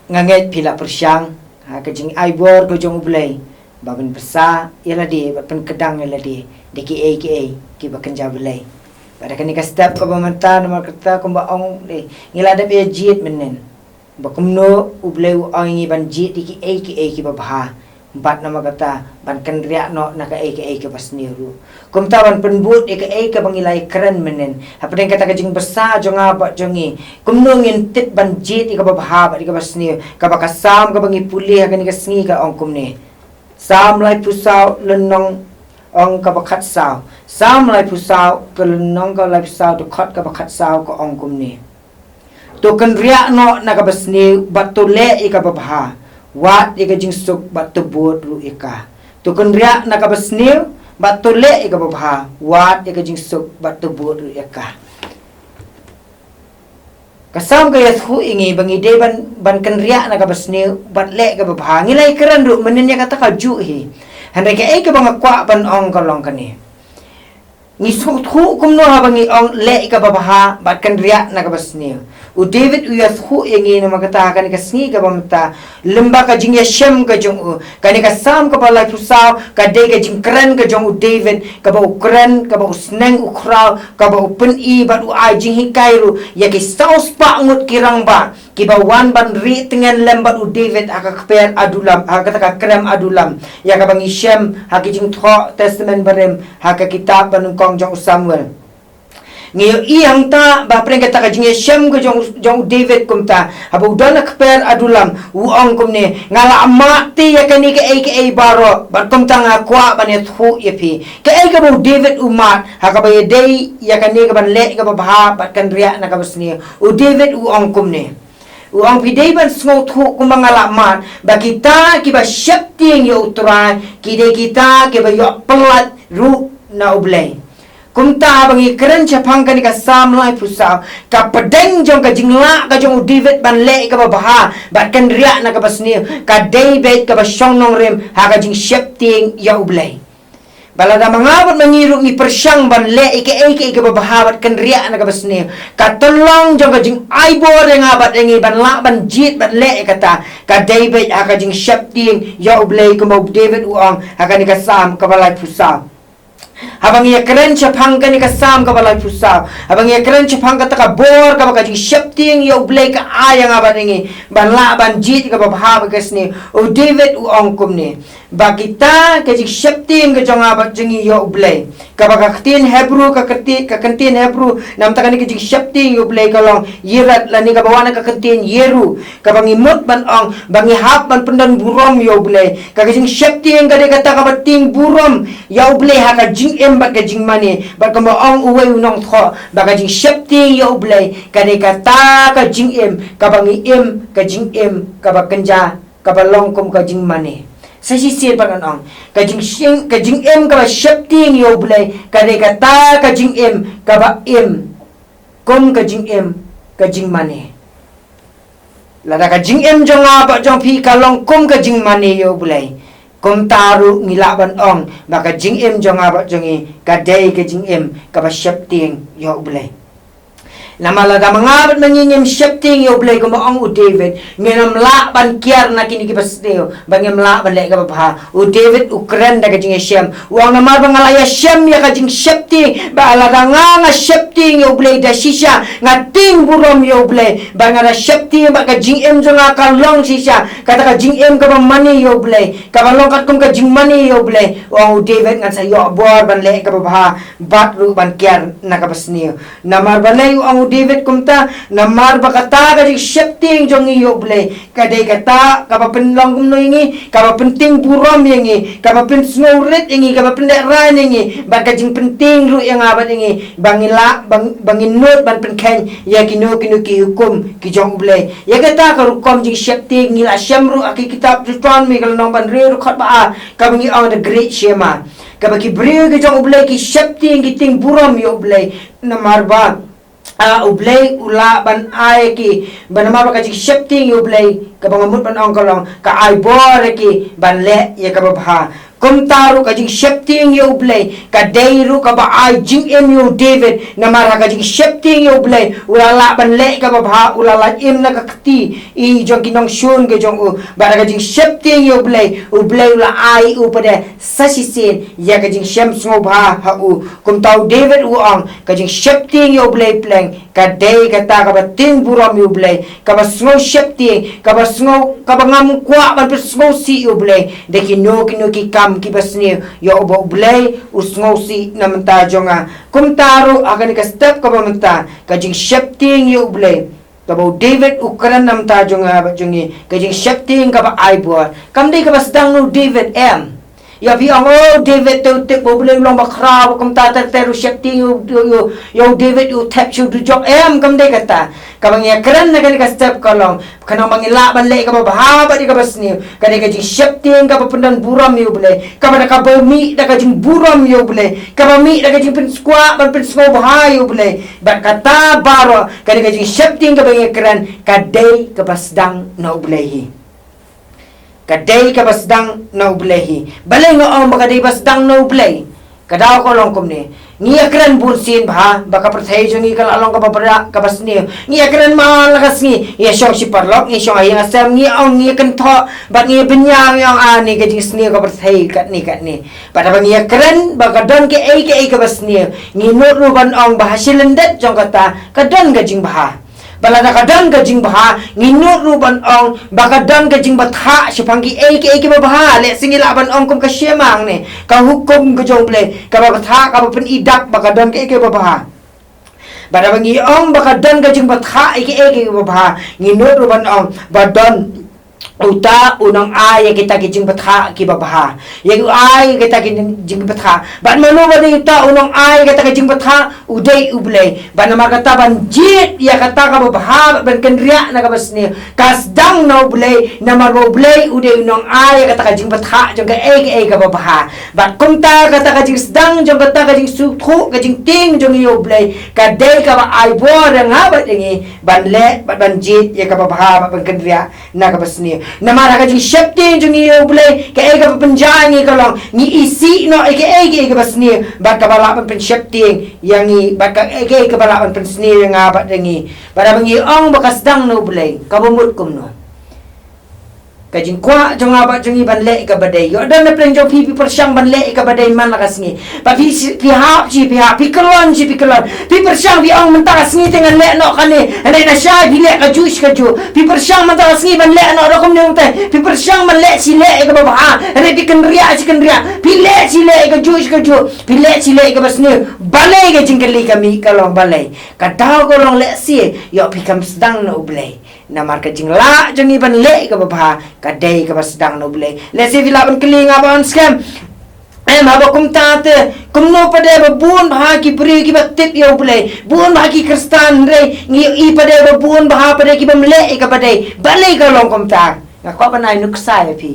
nganget pila persyang kajing aibor ko jong ublay babin besa yala di pen kedang yala di ki ba kenja belai pada kani ka step ko bamanta nomor kata ko ba ong ngila da be jit menen ba kumno ublay ong ngi ban jit di ki ba bah empat nama kata ban kan riak no na ka ka pas niru kum tawan penbut ka bangilai keren menen apa den kata kajing besar jong apa jongi kum no ngintit ban jit ka babha ba ka pas niru ka bakasam ka bangi pulih ka ni ka sngi ka ong kum ni sam lai pusau lenong ong ka bakat sao sam lai pusau ka lenong ka lai pusau to khot ka bakat sao ka ong kum ni to kan riak no na ka pas niru batule ka babha wat ika jing suk bat tebut ru ika tukun riak nak abasniu bat tole ika babha wat ika jing suk bat tebut ru ika kasam ka yathu ingi bangi de ban kan riak nak abasniu bat le ka babha ngilai keran ru menenya kata kaju hi handai ka ika bang kwa ban ong kalong kani ngi suk thu kumno ha bangi ong le ika babha bat kan riak nak abasniu u David u yathu ingi na magata kani ka sngi ka bamta lemba ka jing yashem ka jong u kani ka sam ka balai pusau ka de ka jing kran ka jong u David ka ba ukran ka ba usneng ukraw ka ba upen i ba u ai jing hikairu ya ki saus pa ngut kirang ba ki ba wan ban ri tengen lemba u David aka kper adulam aka ka krem adulam ya ka bang ishem ha ki jing tho testament barem ha ka kitab ban kong jong Samuel ngayon iyang ta ba preng kata ka jing shem ko jong David kumta abu dana kper adulam uong kumne ngala amati ya kani ka baro bat kumta nga kwa banet hu yepi ka ka bu David umat hakabay day ya kani ka ban le ka babha bat kan riya na ka basni u David uong kumne uang pidai ban small thu kumangala mat ba kita kiba syapting yo utran kide kita kiba yo pelat ru na ublay kumta bangi keren chapang kani ka sam lai pusau ka pedeng jong ka jingla ka jong David ban le ka baha bat kan riak na ka basni ka David ka basyong nong rem ha ka jing syapting ya ublay balada mangabot mangiru ni persyang ban le ka baha bat kan riak na ka basni ka tolong jong ka jing aibor yang abat yang ban la ban jit ban le kata ka David ha ka jing syapting ya ublay ka mau David uang ha ka ni ka sam ka balai pusau habang ia keren chapang ka ni kasam ka balai pusau habang ia keren chapang ka taka bor ka baka jing syapting ya ublay ka ayang abat ngi ban la ban jit ka babha bagas ni o David u ongkum ni ba kita ka jing syapting ka jong abat jingi ya ublay ka baka katin Hebrew ka kantin Hebrew nam taka ni ka jing syapting ya ublay ka long yirat lani ka bawana ka kantin yeru ka bangi mut ban ong bangi hap ban pendan burom ya ublay ka jing syapting ka de kata ka bating burom ya ublay ha ka jing bat ka jing mani bat ka ong uwe unong tho ba ka jing syapting ya ublay ka de kata ka jing ka bangi ka jing ka ba kenja ka ba longkom ka jing mani sa sisir pa ong ka jing ka ba syapting ya ublay ka de kata ka jing ka ba kom ka jing mani lada ka jing jong ba jong pi ka longkom ka jing mani ya ublay kum taru ngilaban ong baka jing jong abat jongi kadai ke jing ka ba syapting ya ublay namala da mangabat mangingim syapting ya ublay kum ong u David nginam la ban kiar na kini kipasteo bangem la ban le ka ba u David ukren da ka jing syam uang namar bangalaya syam ya ka jing syapting ba ala da nga syapting ya ublay da shisha ngating burom ya ublay bangara syapting ba ka jing jong ka long shisha kata ka jing ka ba mani ya ublay ka ba long kat kum ka jing mani ya ublay uang u David ngan sa yo bor ban le ka ba bat ru ban kiar na ka basni namar ban le uang David kumta namar bakata ka jing syapting jong iyo ublay kadai kata ka ba penlong kumno ingi ka ba penting burom ingi ka ba pen snowrit ingi ka ba penderan ingi ba ka jing penting ru yang abat ingi bangila bangin not ban penken ya kinu ki hukum ki jong ublay ya kata ka rukom jing syapting ngila syamru aki kitab tuan mi kalau nong ban re khot ba ka bangi on the great shema ka ba ki bre ki jong ublay ki syapting ki ting burom yo ublay namar ba ublay ula ban ay ki banama ka jing syapting ublay ka bangamut ban ong kalong ka ay bor ki ban le ya ka babha kum taru ka jing shepting yo blay ka deiru ka ba ai jing em yo David na mara ka jing shepting yo blay ulala ban le ka ba bha ulala em na ka kti i jong kinong shun ke jong u bara ka jing shepting yo blay u blay ula ai u pada sasisin ya ka jing shem sngo bha ha u kum tau David u ang ka jing shepting yo blay pleng ka dei ka ta ka ba ting buram yo blay ka ba sngo shepting ka ba sngo ka ba ngam kwa ban sngo si yo blay de kino ki kam ki basni yo bo blay usngo si namanta jonga kum taru akan ka step ka bamanta ka jing shepting yo blay ka bo David ukran namta jonga ba jongi ka jing shepting ka ba ai bo kam dei ka basdang no David ya bi ang David tu tek bo blay long ba khra kum ta teru shepting yo David you tap you do job kam dei kata kabang ya keren na ka step kalong kana mangila ban le ka ba ba di ka basni ka de ka jing shepting ka pendan buram yo blay ka ba ka ba mi da ka jing buram yo blay ka ba mi da ka jing pen squat ban pen smo ba yo blay ba kata baro ka de ka jing shepting ka ba ya keren ka de ka basdang na blay kadai ka basdang na ublehi balay nga ang makadai basdang na ublay kadaw ko long kumni ngi akran bunsin bha baka perthai jongi kal along ka babra ka basni ngi akran ma lakas ngi ya shong si parlok ngi shong ayang asam ngi ong ngi kan tho ba ngi benyang yang ani ka jing sni ka perthai kat ni pada ngi akran baka don ke ai ka basni ngi no ruban ong bahasilendet jong kata kadon ka jing bha balada kadang gajing baha nginut ruban ong bakadang gajing batha sipanggi ke baha le singila ban ong kum kasyemang ne ka hukum gajong ble ka batha ka pen idak bakadang ke baha bada bangi ong bakadang gajing batha ke baha nginut ruban ong badon uta unang ay kita kijing batha ki babaha yang ay kita kijing batha ban mano ba uta unang ay kita kijing batha uday ublay ban magata ban jit ya kata ka babaha ban kenria na kabasni kasdang na ublay na maroblay uday unang ay kata kijing batha jong ka ay ka babaha ban kumta kata kijing sedang jong kata kijing suthu kijing ting jong ublay kadai ka ba ay bor nga ba dingi ban le ban jit ya ka babaha ban kenria na kabasni namara ka jing shepting jung iyo bulay ka ega papanjang i kalong ni isi no ega basni baka balapan pen shepting yang i baka ega balapan pen sni yang abat dengi pada bangi ong bakas dang no bulay kabumut kum no kajing kwa jong abat jong iban le ka badai yo dan na plan jong pi persyang ban le ka badai man lakas ngi pa pi hap pi kelon pi persyang pi ong mentas ngi dengan le no kane ane na sha pi le ka jus ka ju pi persyang mentas ngi ban le no rokom ne unte pi persyang man le si le ka ba ane pi kenria pi le si le ka jus ka ju pi le si le ka basni balai ka jingkeli kami kalong balai ka daw ko long le si yo pi kam sedang no blai na marka jing la jong iban le ka ba kadai ka basdang no blay lesi vila ban kelinga ban scam haba kum tate kum no pada ba bun ba ki pri ki ba tip yo blay bun ba ki kristan re ngi i pada ba bun ba pada ki bam le ka badai balai ka long kum ta na ko banai nuksai pi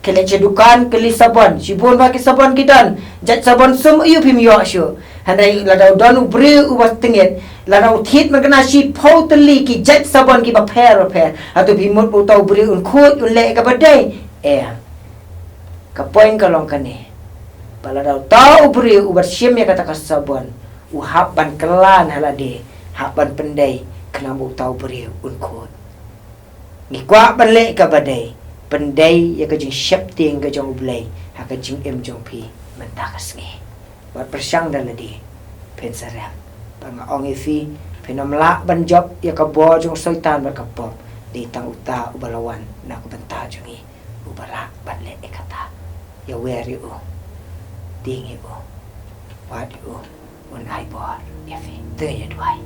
kele cedukan keli sabon si bun ba ki sabon ki dan jat sabon sum yu pi myo shu handai la daw don ubri ubas tinget la daw thit man kana si potli ki jet sabon ki ba pair atu bi mut utau bri un khut un le ka badai ka point ka long kane bala daw tau bri ubar sim ya kata ka sabon u haban kelan halade haban pendai kena bu tau bri un khut ni kwa ban le ka badai pendai ya ka jing shepting ka jong blai ha ka jing em jong pi mentakas ngi buat persyang dan ladi pensarap panga ong ifi penomla banjob ya ka bo jong soitan ba kapop di tang uta ubalawan na ko banta jongi ubala banle ekata ya weri u dingi u wadi u un ai bor ya fi tenya dwai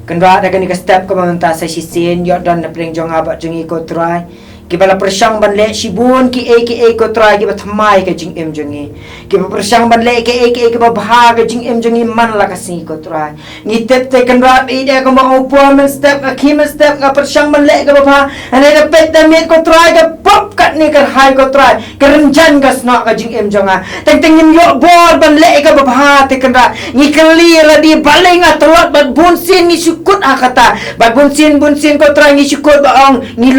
kendra ada kan ka step ko manta sa sisin yo don na pring jong aba jongi ko try kibala persyang banle sibun ki ko try ki batmai ka jing em jongi ki persyang banle ki ba bha ka jing em jongi man la ka si ko try ni tep te kan rat ide ko ma upo men step ka kim step ka persyang banle ka ba ane da pet da met ko try ka kop kat ni kan hai ko trai kerenjan gas nak ka jing em jonga teng nim yo bor ban le ka babha te kan ra ni kali la di balenga telot bat bunsin ni sukut akata bat bunsin ko trai ni sukut ba ong ni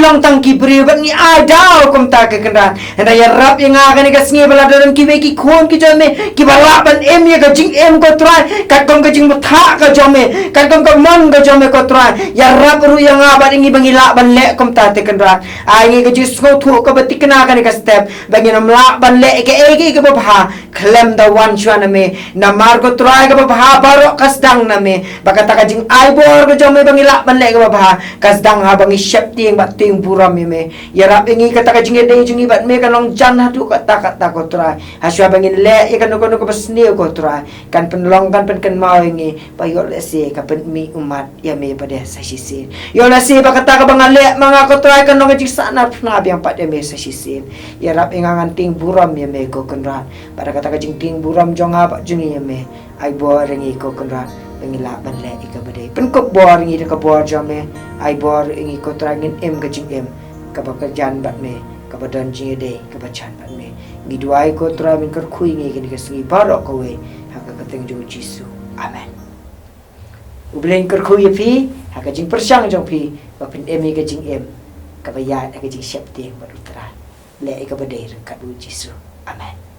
long tang kibri bat ni adau kom ta ka kan ra anda ya rap yang akan ka sngi bala dalam ki be ki khon ki jome ki bala ban em ya ka jing em ko trai kat kom ka jing tha ka jome kat kom ka mon ka jome ko trai ya rap ru yang abat ingi bangila ban le kom ta te kan ra ai ngi ka jis ko thu ka bat tikna ka ni ka step bagi nam la ban le ke e ke babha klem da wan chwana me na mar ko trai ka babha baro kasdang na me bakata ka jing ai bor ko jome bangila ban le ka babha kasdang ha bangi shep ting bat ting buram me ya rap ingi kata ka jing de jungi bat me kan long jan hatu ka ta ko trai haswa bangin le e kan ko basne ko trai kan penlong kan pen mau ingi pa yo le se ka pen mi umat ya me pada sasisin yo la se bakata ka bangale mga ko trai kan long jing sana na biang pat ya me sasisin ya rap ingangan ting buram ya me ko kenra pada kata ka jing ting buram jong apa jungi ya me ai bo ringi ko kenra pengila ban le ika badai pen ko bor ngi ka bor jame ai bor ingi ko trangin em ka jing em ka bakarjan bat me ka badan jing de ka bachan bat me ngi duai ko tra min kar khui ngi ka singi barok ko we haka ka teng jo jisu amen ublen kar khui fi haka jing persang jong fi ba pen em ka jing em ka bayat ka jing syap te ba utra le ika badai ka du jisu amen